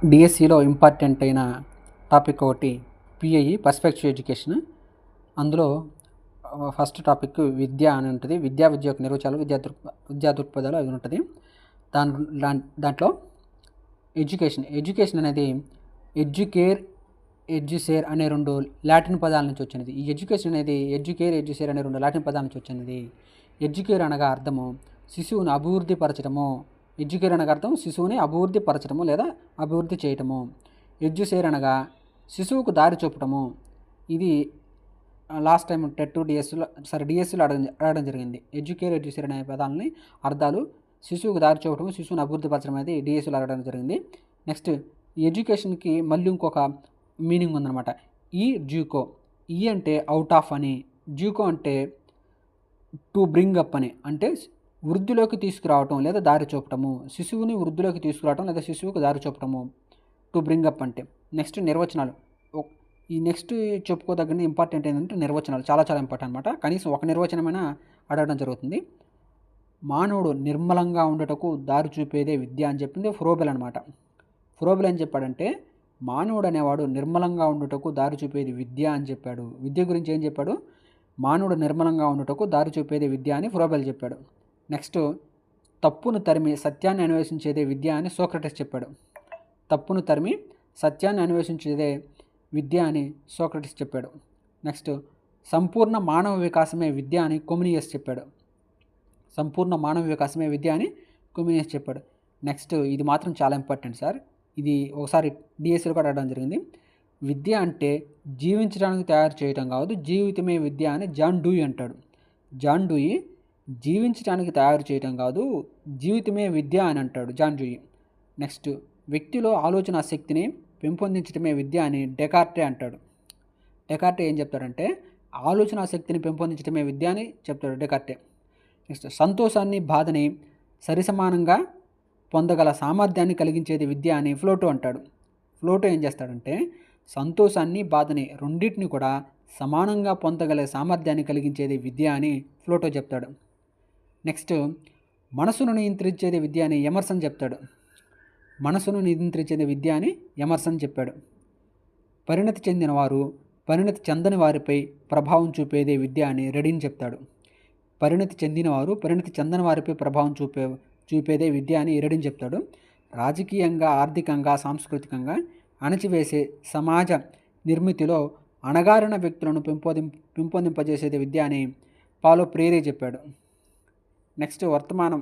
డిఎస్సిలో ఇంపార్టెంట్ అయిన టాపిక్ ఒకటి పిఐఈ పర్స్పెక్టివ్ ఎడ్యుకేషన్. అందులో ఫస్ట్ టాపిక్ విద్య అని ఉంటుంది. విద్య యొక్క నిర్వచనాలు, విద్యా దృక్పథాలు అవి ఉంటుంది. దాంట్లో ఎడ్యుకేషన్ అనేది ఎడ్యుకేర్, ఎడ్యుసేర్ అనే రెండు లాటిన్ పదాల నుంచి వచ్చినది. ఈ ఎడ్యుకేషన్ అనేది ఎడ్యుకేర్, ఎడ్యుసేర్ అనే రెండు లాటిన్ పదాల నుంచి వచ్చినది. ఎడ్యుకేర్ అనగా అర్థము శిశువుని అభివృద్ధి పరచడము. ఎడ్యుకేర్ అనగా అర్థం శిశువుని అభివృద్ధి పరచడము లేదా అభివృద్ధి చేయటము. ఎడ్యుసేర్ అనగా శిశువుకు దారి చూపటము. ఇది లాస్ట్ టైం టెట్ డిఎస్సిలో అడగడం జరిగింది. ఎడ్యుకేర్, ఎడ్యుసేర్ అనే పదాలని అర్థాలు శిశువుకు దారి చూపటము, శిశువుని అభివృద్ధి పరచడం అనేది డిఎస్సిలో అడగడం జరిగింది. నెక్స్ట్ ఎడ్యుకేషన్కి మళ్ళీ ఇంకొక మీనింగ్ ఉందన్నమాట. జ్యూకో. అంటే అవుట్ ఆఫ్ అని, జ్యూకో అంటే టు బ్రింగ్ అప్ అని, అంటే వృద్ధిలోకి తీసుకురావటం లేదా దారి చూపటము. శిశువుని వృద్ధిలోకి తీసుకురావటం లేదా శిశువుకు దారి చూపటము టు బ్రింగ్ అప్ అంటే. నెక్స్ట్ నిర్వచనాలు. ఈ నెక్స్ట్ చెప్పుకోదగ్గని ఇంపార్టెంట్ ఏంటంటే నిర్వచనాలు చాలా చాలా ఇంపార్టెంట్ అనమాట. కనీసం ఒక నిర్వచనమైనా అడగడం జరుగుతుంది. మానవుడు నిర్మలంగా ఉండటకు దారి చూపేదే విద్య అని చెప్పింది ఫ్రోబెల్ అనమాట. ఫ్రోబెల్ ఏం చెప్పాడంటే మానవుడు అనేవాడు నిర్మలంగా ఉండుటకు దారి చూపేది విద్య అని చెప్పాడు. విద్య గురించి ఏం చెప్పాడు? మానవుడు నిర్మలంగా ఉండుటకు దారి చూపేది విద్య అని ఫ్రోబెల్ చెప్పాడు. నెక్స్ట్ తప్పును తరిమి సత్యాన్ని అన్వేషించేదే విద్య అని సోక్రటీస్ చెప్పాడు. తప్పును తరిమి సత్యాన్ని అన్వేషించేదే విద్య అని సోక్రటీస్ చెప్పాడు. నెక్స్ట్ సంపూర్ణ మానవ వికాసమే విద్య అని కొమ్యూనియస్ చెప్పాడు. సంపూర్ణ మానవ వికాసమే విద్య అని కొమ్యూనియస్ చెప్పాడు. నెక్స్ట్ ఇది మాత్రం చాలా ఇంపార్టెంట్ సార్. ఇది ఒకసారి డిఎస్సిలో కూడా అడగడం జరిగింది. విద్య అంటే జీవించడానికి తయారు చేయటం కాదు, జీవితమే విద్య అని జాన్ డూయి అంటాడు. జాన్ డూయి జీవించడానికి తయారు చేయటం కాదు, జీవితమే విద్య అని అంటాడు జాన్ డూయి. నెక్స్ట్ వ్యక్తిలో ఆలోచన శక్తిని పెంపొందించడమే విద్య అని డెకార్టే అంటాడు. డెకార్టే ఏం చెప్తాడంటే ఆలోచన శక్తిని పెంపొందించడమే విద్య అని చెప్తాడు డెకార్టే. నెక్స్ట్ సంతోషాన్ని, బాధని సరిసమానంగా పొందగల సామర్థ్యాన్ని కలిగించేది విద్య అని ఫ్లోటో అంటాడు. ఫ్లోటో ఏం చేస్తాడంటే సంతోషాన్ని, బాధని రెండింటిని కూడా సమానంగా పొందగల సామర్థ్యాన్ని కలిగించేది విద్య అని ఫ్లోటో చెప్తాడు. నెక్స్ట్ మనసును నియంత్రించేది విద్య అని ఎమర్సన్ చెప్తాడు. మనసును నియంత్రించేది విద్య అని ఎమర్సన్ చెప్పాడు. పరిణతి చెందినవారు పరిణతి చెందని వారిపై ప్రభావం చూపేదే విద్య అని రెడిన్ చెప్తాడు. పరిణతి చెందినవారు పరిణతి చెందని వారిపై ప్రభావం చూపేదే విద్య అని రెడిన్ చెప్తాడు. రాజకీయంగా, ఆర్థికంగా, సాంస్కృతికంగా అణచివేసే సమాజ నిర్మితిలో అణగారిన వ్యక్తులను పెంపొందింపజేసేది విద్య అని పాలో ఫ్రైరే చెప్పాడు. నెక్స్ట్ వర్తమానం